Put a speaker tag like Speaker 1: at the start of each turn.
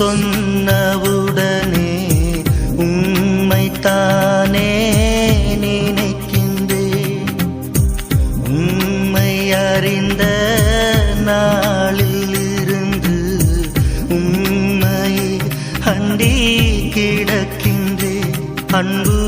Speaker 1: சொன்னவுடனே உம்மைத்தானே நினைக்கின்றேன். உம்மை அறிந்த நாளில் இருந்து உம்மை அண்டி கிடக்கின்றேன். அன்பு